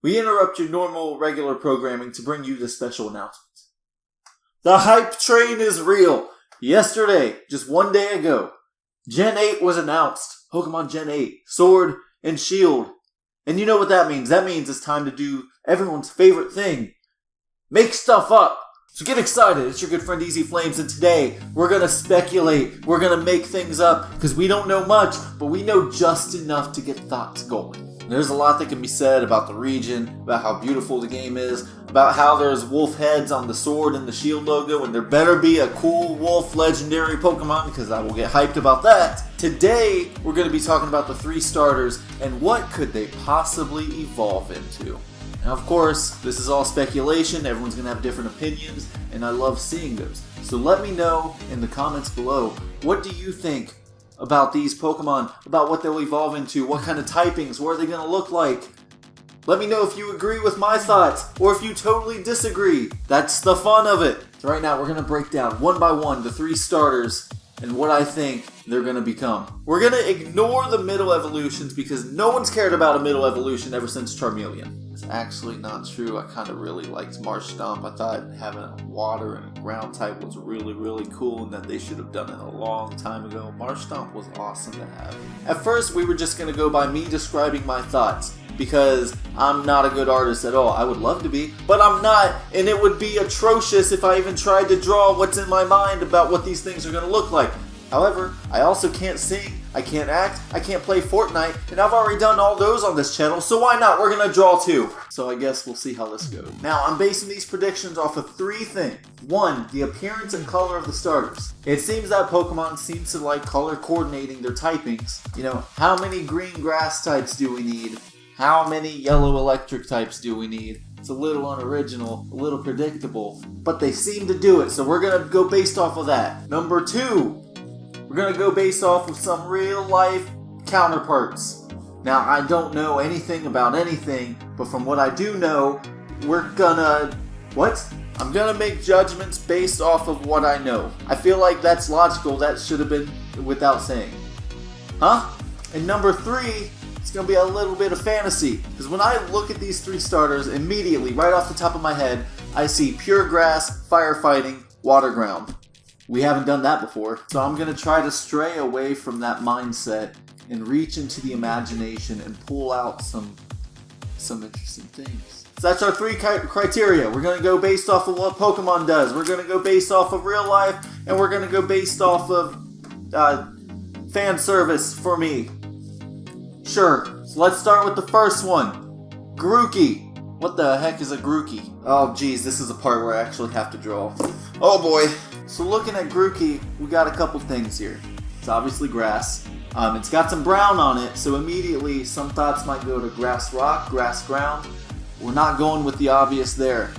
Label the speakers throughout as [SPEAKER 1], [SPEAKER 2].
[SPEAKER 1] we interrupt your normal, regular programming to bring you this special announcement. The hype train is real! Yesterday, just one day ago, Gen 8 was announced. Pokemon Gen 8, Sword and Shield. And you know what that means. That means it's time to do everyone's favorite thing. Make stuff up. So get excited. It's your good friend Easy Flames, and today we're going to speculate. We're going to make things up because we don't know much, but we know just enough to get thoughts going. There's a lot that can be said about the region, about how beautiful the game is, about how there's wolf heads on the sword and the shield logo, and there better be a cool wolf legendary Pokemon because I will get hyped about that. Today, we're going to be talking about the 3 starters and what could they possibly evolve into. Now, of course, this is all speculation. Everyone's going to have different opinions, and I love seeing those. So let me know in the comments below, what do you think about these Pokemon, about what they'll evolve into, what kind of typings, what are they going to look like? Let me know if you agree with my thoughts, or if you totally disagree. That's the fun of it. So right now, we're going to break down one by one the 3 starters and what I think they're going to become. We're going to ignore the middle evolutions because no one's cared about a middle evolution ever since Charmeleon. It's actually not true. I kind of really liked Marshtomp. I thought having a water and a ground type was really, really cool and that they should have done it a long time ago. Marshtomp was awesome to have. At first, we were just going to go by me describing my thoughts because I'm not a good artist at all. I would love to be, but I'm not, and it would be atrocious if I even tried to draw what's in my mind about what these things are going to look like. However, I also can't sing, I can't act, I can't play Fortnite, and I've already done all those on this channel, so why not? We're going to draw too. So I guess we'll see how this goes. Now, I'm basing these predictions off of 3 things. 1, the appearance and color of the starters. It seems that Pokemon seems to like color coordinating their typings. You know, how many green grass types do we need? How many yellow electric types do we need? It's a little unoriginal, a little predictable, but they seem to do it, so we're going to go based off of that. Number 2. We're going to go based off of some real life counterparts. Now, I don't know anything about anything, but from what I do know, we're gonna... What? I'm gonna make judgments based off of what I know. I feel like that's logical. That should have been without saying. Huh? And number 3, it's gonna be a little bit of fantasy. Because when I look at these 3 starters, immediately, right off the top of my head, I see pure grass, firefighting, water ground. We haven't done that before, so I'm going to try to stray away from that mindset and reach into the imagination and pull out some interesting things. So that's our 3 criteria. We're going to go based off of what Pokemon does. We're going to go based off of real life, and we're going to go based off of fan service for me. Sure, so let's start with the first one. Grookey. What the heck is a Grookey? Oh geez, this is a part where I actually have to draw. Oh boy. So looking at Grookey, we got a couple things here. It's obviously grass. It's got some brown on it, so immediately some thoughts might go to grass rock, grass ground. We're not going with the obvious there.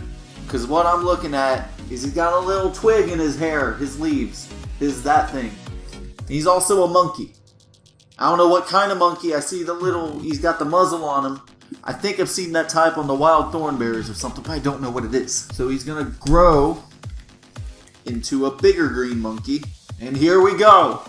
[SPEAKER 1] Because what I'm looking at is he's got a little twig in his hair, his leaves, that thing. He's also a monkey. I don't know what kind of monkey. I see he's got the muzzle on him. I think I've seen that type on the wild thornberries or something, but I don't know what it is. So he's going to grow into a bigger green monkey, and here we go.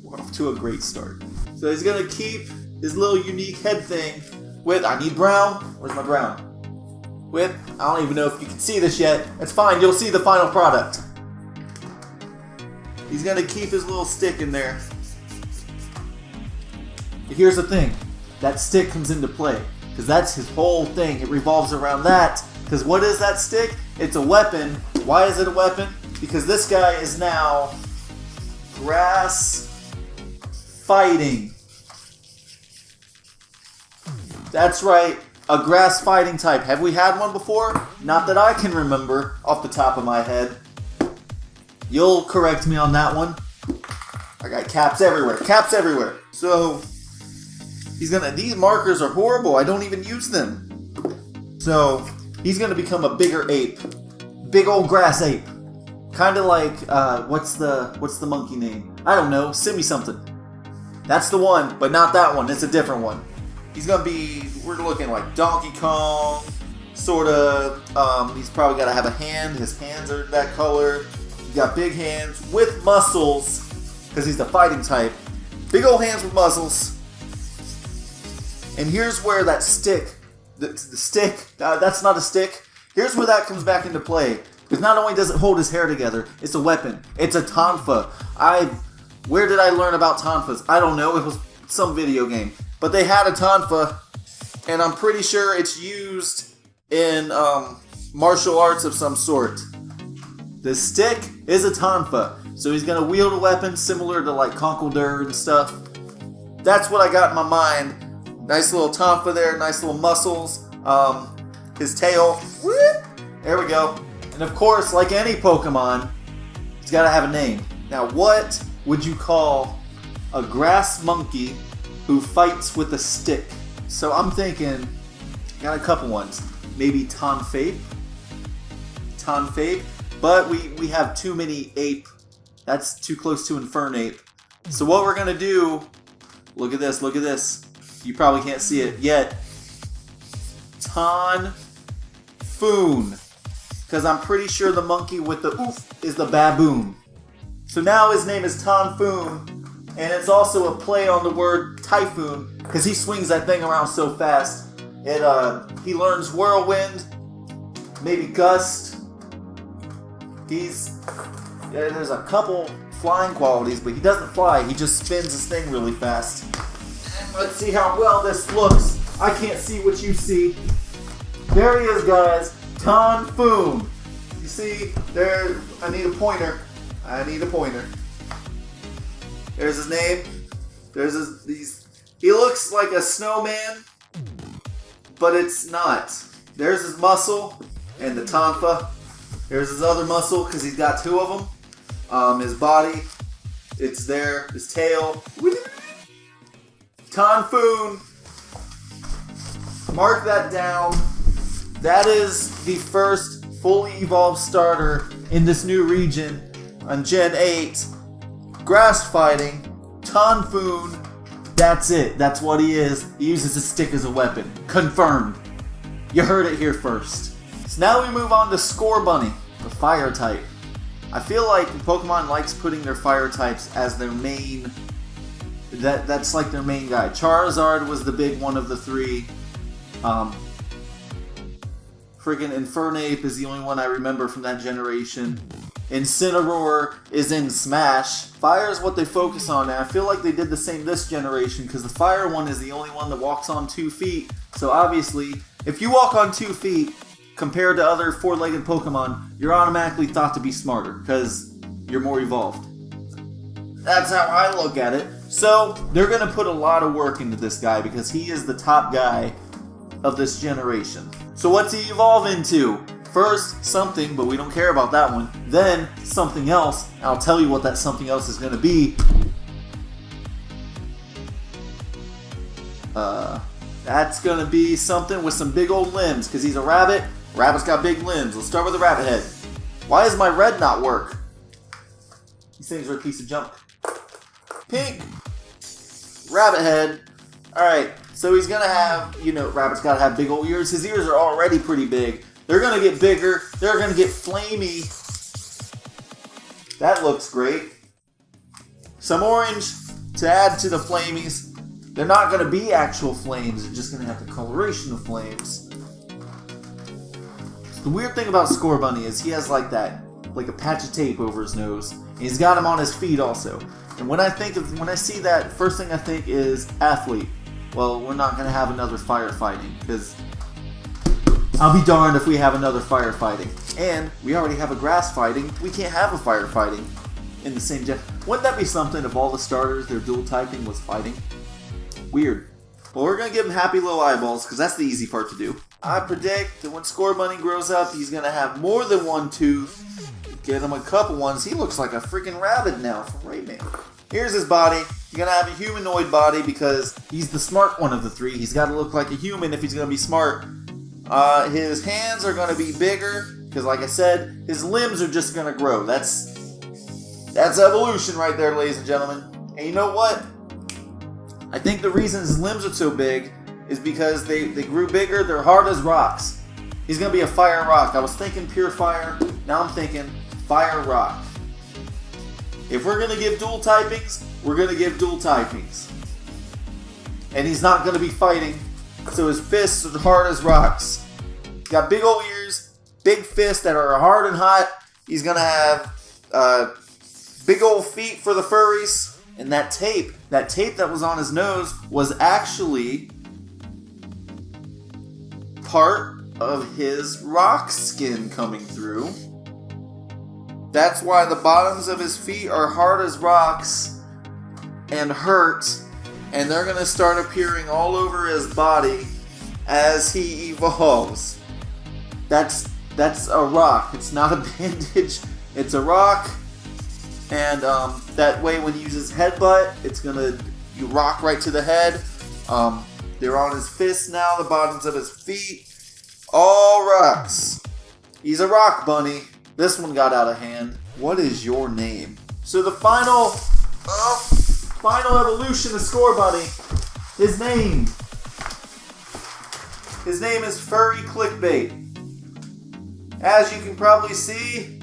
[SPEAKER 1] We're off to a great start. So he's gonna keep his little unique head thing with, I need brown. Where's my brown? With, I don't even know if you can see this yet. It's fine, you'll see the final product. He's gonna keep his little stick in there. But here's the thing, that stick comes into play. Because that's his whole thing. It revolves around that. Because what is that stick? It's a weapon. Why is it a weapon? Because this guy is now grass fighting. That's right, a grass fighting type. Have we had one before? Not that I can remember off the top of my head. You'll correct me on that one. I got caps everywhere. Caps everywhere. So these markers are horrible. I don't even use them. So he's gonna become a bigger ape. Big old grass ape. Kinda like, what's the monkey name? I don't know, Simmy something. That's the one, but not that one. It's a different one. He's gonna be, we're looking like Donkey Kong, sorta. He's probably gotta have a hand. His hands are that color. He's got big hands with muscles, because he's the fighting type. Big old hands with muzzles. And here's where that stick, the stick, that's not a stick. Here's where that comes back into play. Because not only does it hold his hair together, it's a weapon. It's a tonfa. Where did I learn about tonfas? I don't know. It was some video game. But they had a tonfa, and I'm pretty sure it's used in martial arts of some sort. The stick is a tonfa. So he's going to wield a weapon similar to like Conkeldurr and stuff. That's what I got in my mind. Nice little tonfa there. Nice little muscles. His tail. Whoop, there we go. And of course, like any Pokemon, he's got to have a name. Now, what would you call a grass monkey who fights with a stick? So I'm thinking, got a couple ones. Maybe Tonfape. But we have too many ape. That's too close to Infernape. So what we're going to do, look at this. You probably can't see it yet. Tonfoon. Because I'm pretty sure the monkey with the oof is the baboon. So now his name is Tonfoon. And it's also a play on the word typhoon. Because he swings that thing around so fast. He learns whirlwind. Maybe gust. There's a couple flying qualities. But he doesn't fly. He just spins his thing really fast. And let's see how well this looks. I can't see what you see. There he is, guys. Tonfoon. You see, there. I need a pointer. There's his name. There's he looks like a snowman, but it's not. There's his muscle and the tonfa. There's his other muscle because he's got two of them. His body, it's there. His tail. Tonfoon. Mark that down. That is the first fully evolved starter in this new region on Gen 8. Grass fighting, Tonfoon. That's it. That's what he is. He uses a stick as a weapon. Confirmed. You heard it here first. So now we move on to Scorbunny, the fire type. I feel like Pokemon likes putting their fire types as their main. That's like their main guy. Charizard was the big one of the three. Friggin' Infernape is the only one I remember from that generation. Incineroar is in Smash. Fire is what they focus on, and I feel like they did the same this generation because the fire one is the only one that walks on 2 feet. So obviously, if you walk on 2 feet compared to other four-legged Pokemon, you're automatically thought to be smarter because you're more evolved. That's how I look at it. So they're going to put a lot of work into this guy because he is the top guy of this generation. So what's he evolve into? First, something, but we don't care about that one. Then, something else. I'll tell you what that something else is going to be. That's going to be something with some big old limbs, because he's a rabbit. Rabbit's got big limbs. Let's start with the rabbit head. Why does my red not work? These things are a piece of junk. Pink. Rabbit head. Alright, so he's going to have, rabbit's got to have big old ears. His ears are already pretty big. They're going to get bigger. They're going to get flamey. That looks great. Some orange to add to the flamies. They're not going to be actual flames. They're just going to have the coloration of flames. So the weird thing about Scorbunny is he has like a patch of tape over his nose. And he's got him on his feet also. And when I see that, first thing I think is athlete. Well, we're not going to have another firefighting because I'll be darned if we have another firefighting. And we already have a grass fighting. We can't have a firefighting in the same gen. Wouldn't that be something if all the starters, their dual typing was fighting? Weird. Well, we're going to give him happy little eyeballs because that's the easy part to do. I predict that when Scorbunny grows up, he's going to have more than one tooth. Get him a couple ones. He looks like a freaking rabbit now from Rayman. Here's his body. He's going to have a humanoid body because he's the smart one of the three. He's got to look like a human if he's going to be smart. His hands are going to be bigger because, like I said, his limbs are just going to grow. That's evolution right there, ladies and gentlemen. And you know what? I think the reason his limbs are so big is because they grew bigger. They're hard as rocks. He's going to be a fire rock. I was thinking pure fire. Now I'm thinking fire rock. If we're going to give dual typings, we're going to give dual typings. And he's not going to be fighting, so his fists are hard as rocks. He's got big old ears, big fists that are hard and hot. He's going to have big old feet for the furries. And that tape that was on his nose was actually part of his rock skin coming through. That's why the bottoms of his feet are hard as rocks and hurt, and they're going to start appearing all over his body as he evolves. That's a rock. It's not a bandage. It's a rock. And that way when he uses headbutt, it's going to rock right to the head. They're on his fists now, the bottoms of his feet. All rocks. He's a rock bunny. This one got out of hand. What is your name? So the final evolution of Scorbunny, his name is FurryClickbait. As you can probably see,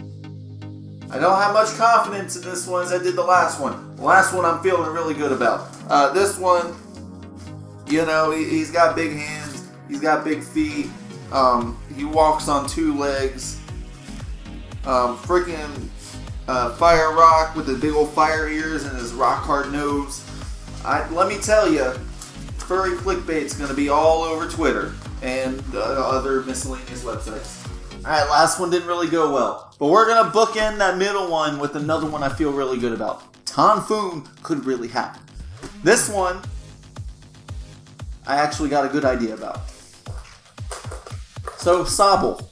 [SPEAKER 1] I don't have much confidence in this one as I did the last one. The last one I'm feeling really good about. This one, you know, he's got big hands, he's got big feet, he walks on 2 legs. Freaking Fire Rock with his big old fire ears and his rock hard nose. Let me tell you, FurryClickbait's going to be all over Twitter and other miscellaneous websites. Alright, last one didn't really go well. But we're going to bookend that middle one with another one I feel really good about. Tonfoon could really happen. This one, I actually got a good idea about. So, Sobble.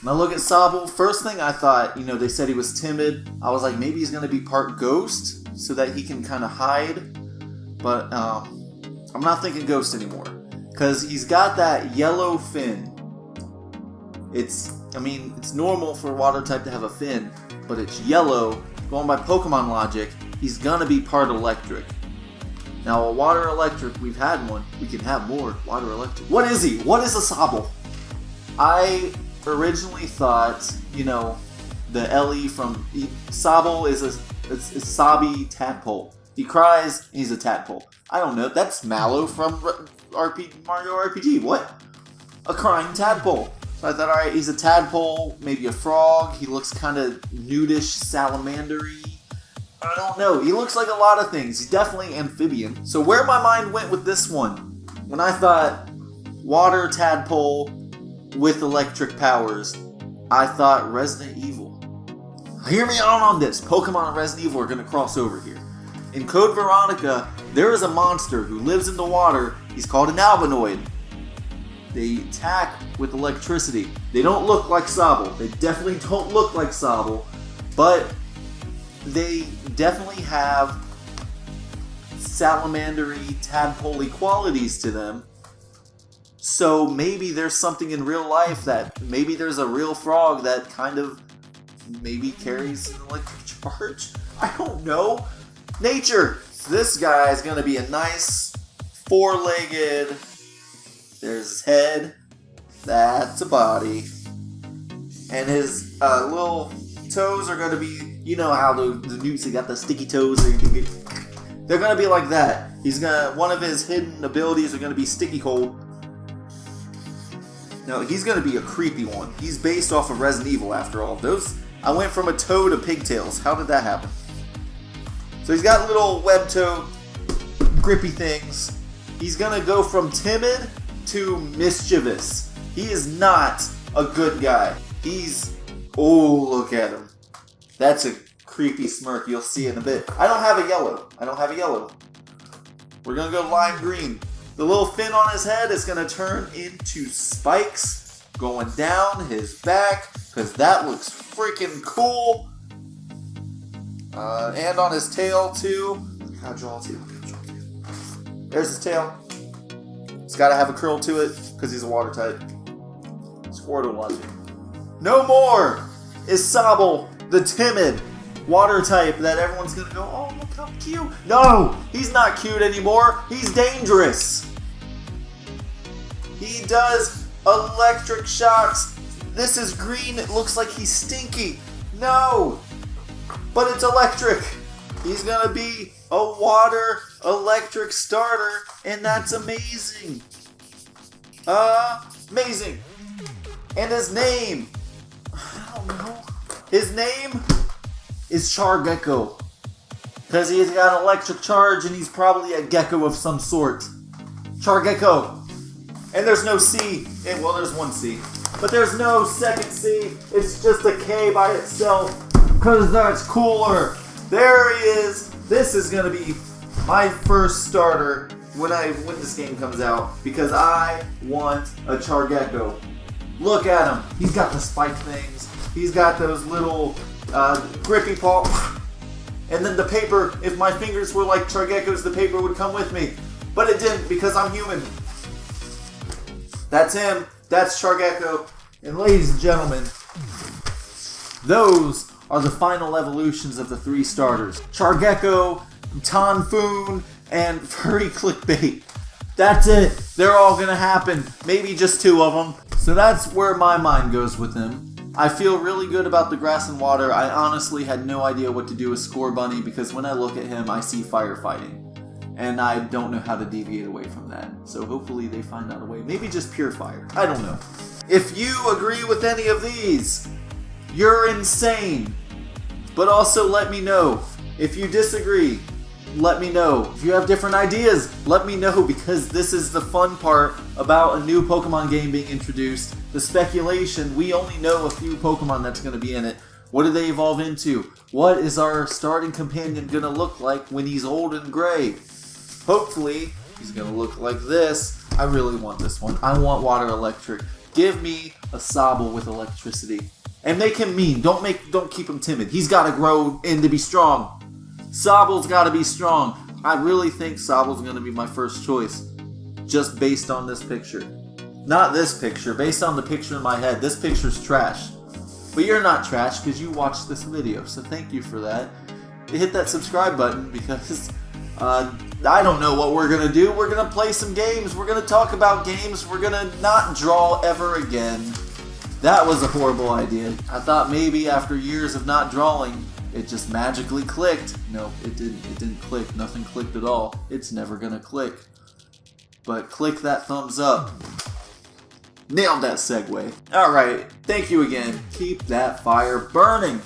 [SPEAKER 1] Now look at Sobble. First thing I thought, you know, they said he was timid. I was like, maybe he's going to be part ghost so that he can kind of hide. But I'm not thinking ghost anymore. Because he's got that yellow fin. It's normal for a water type to have a fin, but it's yellow. Going by Pokemon logic, he's going to be part electric. Now a water electric, we've had one. We can have more water electric. What is he? What is a Sobble? I originally thought, you know, the LE from Sobble is a sobby tadpole. He cries, he's a tadpole. I don't know, that's Mallow from Mario RPG. What? A crying tadpole. So I thought, alright, he's a tadpole, maybe a frog. He looks kind of nudish, salamandery. I don't know. He looks like a lot of things. He's definitely amphibian. So where my mind went with this one, when I thought water tadpole with electric powers, I thought Resident Evil. Hear me out on this. Pokemon and Resident Evil are going to cross over here. In Code Veronica, there is a monster who lives in the water. He's called an albinoid. They attack with electricity. They don't look like Sobble. They definitely don't look like Sobble. But they definitely have salamandery, tadpole-y qualities to them. So maybe there's something in real life that maybe there's a real frog that kind of maybe carries an electric charge. I don't know. Nature. So this guy is going to be a nice 4-legged. There's his head. That's a body. And his little toes are going to be, you know how the newts, they got the sticky toes. They're going to be like that. One of his hidden abilities are going to be sticky hold. No, he's going to be a creepy one. He's based off of Resident Evil after all. I went from a toe to pigtails. How did that happen? So he's got little web toe grippy things. He's going to go from timid to mischievous. He is not a good guy. Oh, look at him. That's a creepy smirk. You'll see in a bit. I don't have a yellow. We're going to go lime green. The little fin on his head is going to turn into spikes going down his back, because that looks freaking cool. And on his tail, too. I'll draw a tail. There's his tail. It's got to have a curl to it, because he's a water type. Squirtle logic. No more is Sobble, the timid water type that everyone's going to go, oh, look how cute. No, he's not cute anymore. He's dangerous. He does electric shocks. This is green. It looks like he's stinky. No, but it's electric. He's gonna be a water electric starter, and that's amazing. Amazing. And his name, I don't know. His name is Chargeko. Because he's got an electric charge and he's probably a gecko of some sort. Chargeko. And there's no C. Well, there's one C. But there's no second C. It's just a K by itself. Because that's cooler. There he is. This is going to be my first starter when this game comes out. Because I want a Chargeko. Look at him. He's got the spike things. He's got those little grippy paw. And then the paper, if my fingers were like Chargeko's, the paper would come with me. But it didn't because I'm human. That's him. That's Chargeko. And ladies and gentlemen, those are the final evolutions of the 3 starters. Chargeko, Tonfoon, and FurryClickbait. That's it. They're all going to happen. Maybe just 2 of them. So that's where my mind goes with them. I feel really good about the grass and water. I honestly had no idea what to do with Scorbunny because when I look at him, I see firefighting. And I don't know how to deviate away from that. So hopefully they find out a way. Maybe just pure fire. I don't know. If you agree with any of these, you're insane. But also let me know. If you disagree, let me know. If you have different ideas, let me know, because this is the fun part about a new Pokemon game being introduced. The speculation, we only know a few Pokemon that's going to be in it. What do they evolve into? What is our starting companion going to look like when he's old and gray? Hopefully, he's going to look like this. I really want this one. I want water electric. Give me a Sobble with electricity. And make him mean. Don't keep him timid. He's got to grow in to be strong. Sobble's got to be strong. I really think Sobble's going to be my first choice. Just based on this picture. Not this picture. Based on the picture in my head. This picture's trash. But you're not trash because you watched this video. So thank you for that. Hit that subscribe button because I don't know what we're going to do. We're going to play some games. We're going to talk about games. We're going to not draw ever again. That was a horrible idea. I thought maybe after years of not drawing, it just magically clicked. No, it didn't. It didn't click. Nothing clicked at all. It's never gonna click. But click that thumbs up. Nailed that segue. Alright, thank you again. Keep that fire burning.